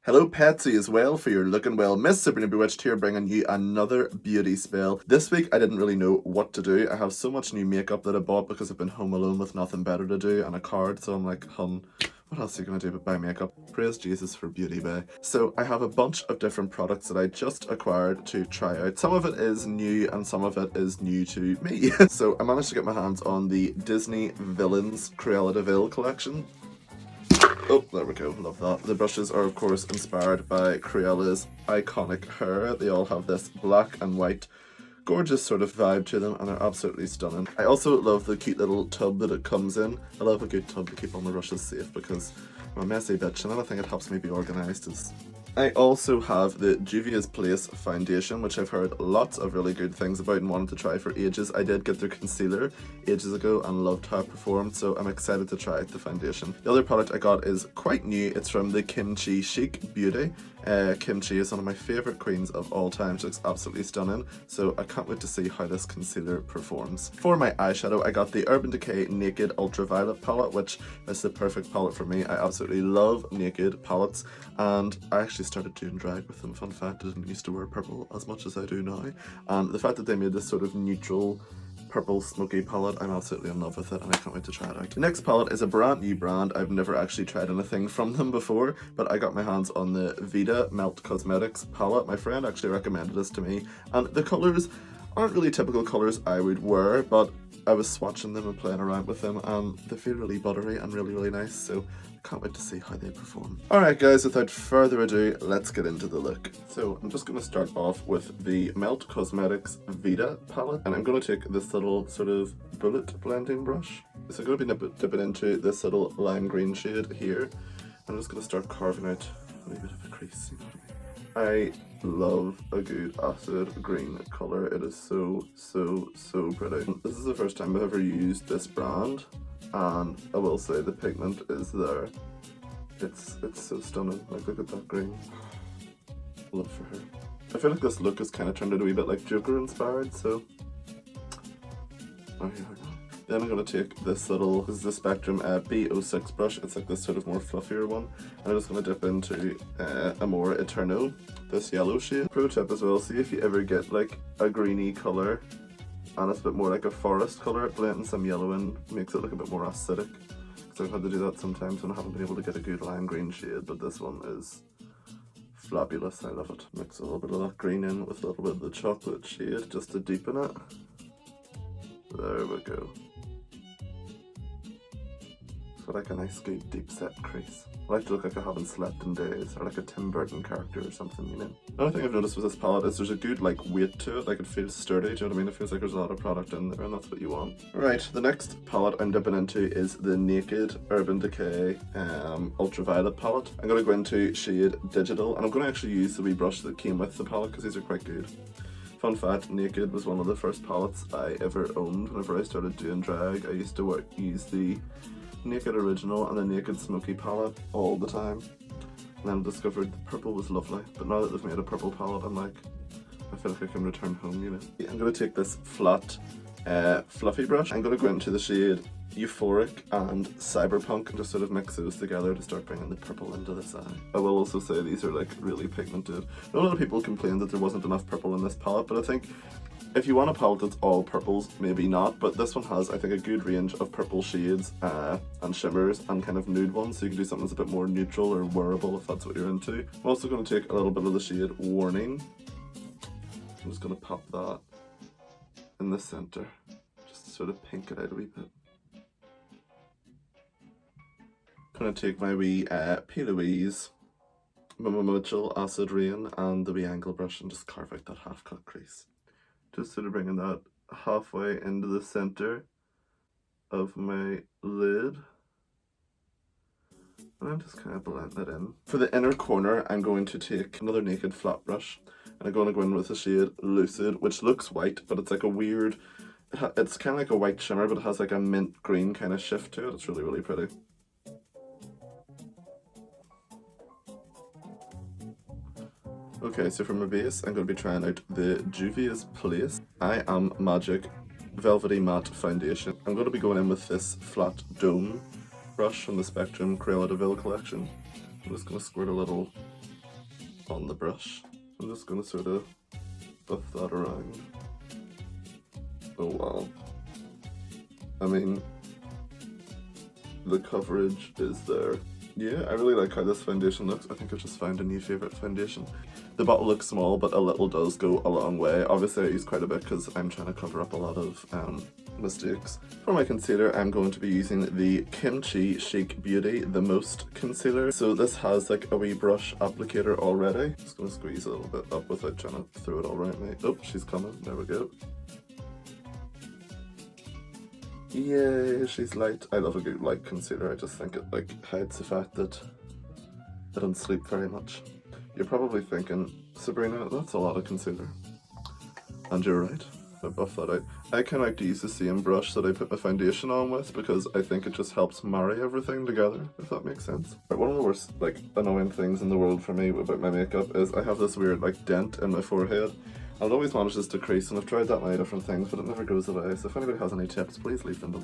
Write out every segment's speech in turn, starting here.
Hello Patsy as well for your looking well. Miss Sabrina Bewitched here bringing you another beauty spell. This week I didn't really know what to do. I have so much new makeup that I bought because I've been home alone with nothing better to do and a card, so I'm like, hun, what else are you going to do but buy makeup? Praise Jesus for Beauty Bay. So I have a bunch of different products that I just acquired to try out. Some of it is new and some of it is new to me. So I managed to get my hands on the Disney Villains Cruella de Vil collection. Oh, there we go, love that. The brushes are of course inspired by Cruella's iconic hair. They all have this black and white gorgeous sort of vibe to them and they're absolutely stunning. I also love the cute little tub that it comes in. I love a good tub to keep all my brushes safe because I'm a messy bitch and anything it helps me be organised is. I also have the Juvia's Place foundation, which I've heard lots of really good things about and wanted to try for ages. I did get their concealer ages ago and loved how it performed, so I'm excited to try out the foundation. The other product I got is quite new. It's from the Kimchi Chic Beauty. Kimchi is one of my favourite queens of all time. She looks absolutely stunning, so I can't wait to see how this concealer performs. For my eyeshadow, I got the Urban Decay Naked Ultraviolet palette, which is the perfect palette for me. I absolutely love naked palettes, and I actually started doing drag with them. Fun fact, I didn't used to wear purple as much as I do now, and the fact that they made this sort of neutral purple smoky palette, I'm absolutely in love with it and I can't wait to try it out. The next palette is a brand new brand. I've never actually tried anything from them before, but I got my hands on the Vita Melt Cosmetics palette. My friend actually recommended this to me, and the colours aren't really typical colours I would wear, but I was swatching them and playing around with them and they feel really buttery and really nice, so can't wait to see how they perform. Alright guys, without further ado, let's get into the look. So I'm just going to start off with the Melt Cosmetics Vita palette, and I'm going to take this little sort of bullet blending brush. So I'm going to be dipping into this little lime green shade here. I'm just going to start carving out a little bit of a crease, you know what I mean? I love a good acid green colour. It is so pretty. This is the first time I've ever used this brand, and I will say the pigment is there. It's so stunning. Like, look at that green. Love for her. I feel like this look has kind of turned out a wee bit like Joker inspired, so oh, here we go. Then I'm going to take this little, this is the Spectrum B06 brush. It's like this sort of more fluffier one. And I'm just going to dip into a more Eterno, this yellow shade. Pro tip as well, see if you ever get like a greeny colour and it's a bit more like a forest colour, blending some yellow in makes it look a bit more acidic. So I've had to do that sometimes when I haven't been able to get a good lime green shade, but this one is fabulous. I love it. Mix a little bit of that green in with a little bit of the chocolate shade just to deepen it. There we go. So like a nice good deep set crease. I like to look like I haven't slept in days, or like a Tim Burton character or something, you know. Another thing I've noticed with this palette is there's a good like weight to it, like it feels sturdy, do you know what I mean? It feels like there's a lot of product in there and that's what you want. Right, the next palette I'm dipping into is the Naked Urban Decay Ultraviolet palette. I'm going to go into shade Digital, and I'm going to actually use the wee brush that came with the palette because these are quite good. Fun fact, Naked was one of the first palettes I ever owned whenever I started doing drag. I used to use the Naked Original and the Naked Smoky palette all the time, and then discovered the purple was lovely, but now that they've made a purple palette I'm like, I feel like I can return home, you know. I'm going to take this flat fluffy brush. I'm going to go into the shade Euphoric and Cyberpunk and just sort of mix those together to start bringing the purple into this eye. I will also say these are like really pigmented. A lot of people complained that there wasn't enough purple in this palette, but I think if you want a palette that's all purples, maybe not, but this one has, I think, a good range of purple shades and shimmers and kind of nude ones, so you can do something that's a bit more neutral or wearable if that's what you're into. I'm also going to take a little bit of the shade Warning. I'm just going to pop that in the centre, just to sort of pink it out a wee bit. I'm going to take my wee P. Louise, Mama Mitchell Acid Rain and the wee angle brush and just carve out that half cut crease. Just sort of bringing that halfway into the center of my lid. And I'm just kind of blending it in. For the inner corner, I'm going to take another Naked flat brush. And I'm going to go in with the shade Lucid, which looks white, but it's like a weird, it's kind of like a white shimmer, but it has like a mint green kind of shift to it. It's really pretty. Okay, so for my base, I'm going to be trying out the Juvia's Place I Am Magic Velvety Matte Foundation. I'm going to be going in with this flat dome brush from the Spectrum Cruella de Vil collection. I'm just going to squirt a little on the brush. I'm just going to sort of buff that around. Oh wow. I mean, the coverage is there. Yeah, I really like how this foundation looks. I think I've just found a new favourite foundation. The bottle looks small, but a little does go a long way. Obviously I use quite a bit because I'm trying to cover up a lot of mistakes. For my concealer, I'm going to be using the Kimchi Chic Beauty The Most Concealer. So this has like a wee brush applicator already. Just going to squeeze a little bit up without trying to throw it all around me. Oh, she's coming. There we go. Yay, she's light. I love a good light concealer. I just think it like hides the fact that I don't sleep very much. You're probably thinking, Sabrina, that's a lot of concealer. And you're right. I buff that out. I kind of like to use the same brush that I put my foundation on with because I think it just helps marry everything together, if that makes sense. But one of the worst like annoying things in the world for me about my makeup is I have this weird like dent in my forehead. It always manages to crease, and I've tried that many different things, but it never goes away, so if anybody has any tips, please leave them below.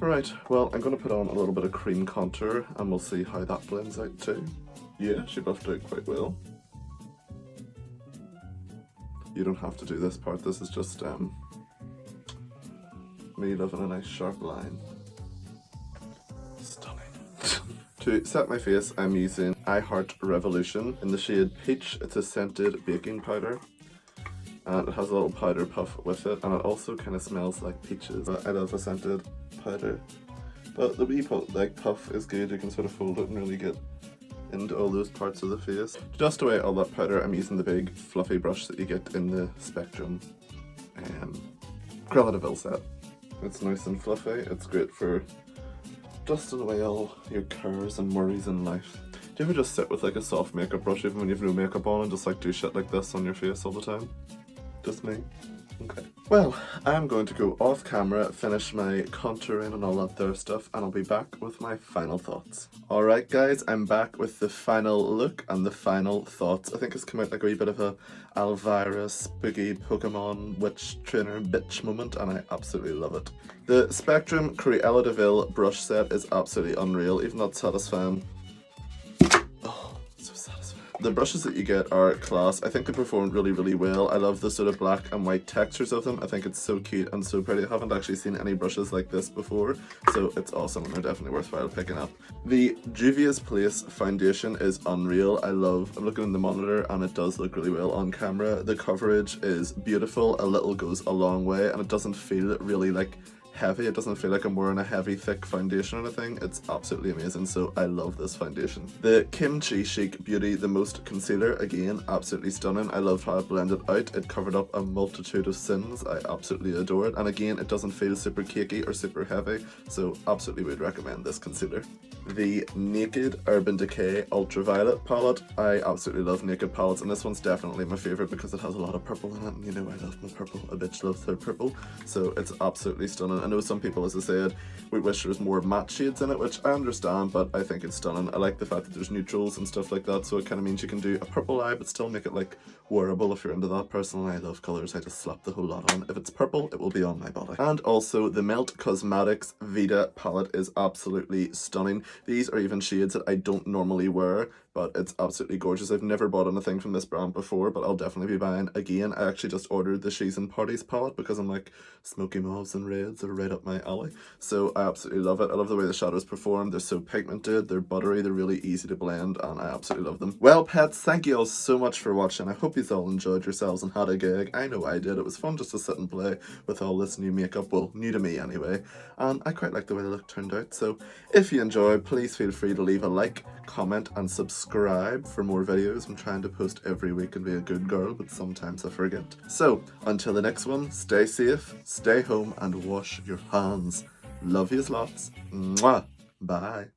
Alright, well, I'm going to put on a little bit of cream contour, and we'll see how that blends out too. Yeah, she buffed out quite well. You don't have to do this part, this is just me loving a nice sharp line. Stunning. To set my face, I'm using I Heart Revolution in the shade Peach. It's a scented baking powder. And it has a little powder puff with it, and it also kind of smells like peaches. I love a scented powder, but the wee puff is good. You can sort of fold it and really get into all those parts of the face. Just to weigh all that powder, I'm using the big fluffy brush that you get in the Spectrum Cruella de Vil set. It's nice and fluffy. It's great for dusting away all your cares and worries in life. Do you ever just sit with like a soft makeup brush even when you've no makeup on and just like do shit like this on your face all the time? Just me? Okay. Well, I'm going to go off camera, finish my contouring and all that there stuff, and I'll be back with my final thoughts. Alright guys, I'm back with the final look and the final thoughts. I think it's come out like a wee bit of a Elvira spooky Pokemon witch trainer bitch moment, and I absolutely love it. The Spectrum Cruella de Vil brush set is absolutely unreal, even not satisfying. The brushes that you get are class. I think they perform really well. I love the sort of black and white textures of them. I think it's so cute and so pretty. I haven't actually seen any brushes like this before, so it's awesome and they're definitely worthwhile picking up. The Juvia's Place foundation is unreal. I'm looking in the monitor and it does look really well on camera. The coverage is beautiful. A little goes a long way and it doesn't feel really like heavy. It doesn't feel like I'm wearing a heavy thick foundation or anything. It's absolutely amazing, so I love this foundation. The Kimchi Chic Beauty The Most Concealer, again, absolutely stunning. I love how it blended out. It covered up a multitude of sins. I absolutely adore it, and again, it doesn't feel super cakey or super heavy, so absolutely would recommend this concealer. The Naked Urban Decay Ultraviolet palette. I absolutely love Naked palettes, and this one's definitely my favourite because it has a lot of purple in it, and you know I love my purple. A bitch loves her purple, so it's absolutely stunning. I know some people, as I said, would wish there was more matte shades in it, which I understand, but I think it's stunning. I like the fact that there's neutrals and stuff like that, so it kind of means you can do a purple eye but still make it like wearable if you're into that. Personally, I love colours. I just slap the whole lot on. If it's purple, it will be on my body. And also the Melt Cosmetics Vita palette is absolutely stunning. These are even shades that I don't normally wear, but it's absolutely gorgeous. I've never bought anything from this brand before, but I'll definitely be buying again. I actually just ordered the She's and Parties palette because I'm like, smoky mauves and reds are right up my alley. So I absolutely love it. I love the way the shadows perform. They're so pigmented, they're buttery, they're really easy to blend, and I absolutely love them. Well, pets, thank you all so much for watching. I hope you all enjoyed yourselves and had a gig. I know I did. It was fun just to sit and play with all this new makeup. Well, new to me anyway. And I quite like the way the look turned out. So if you enjoyed, please feel free to leave a like, comment, and subscribe for more videos. I'm trying to post every week and be a good girl, but sometimes I forget. So until the next one, stay safe, stay home, and wash your hands. Love yous lots. Mwah. Bye.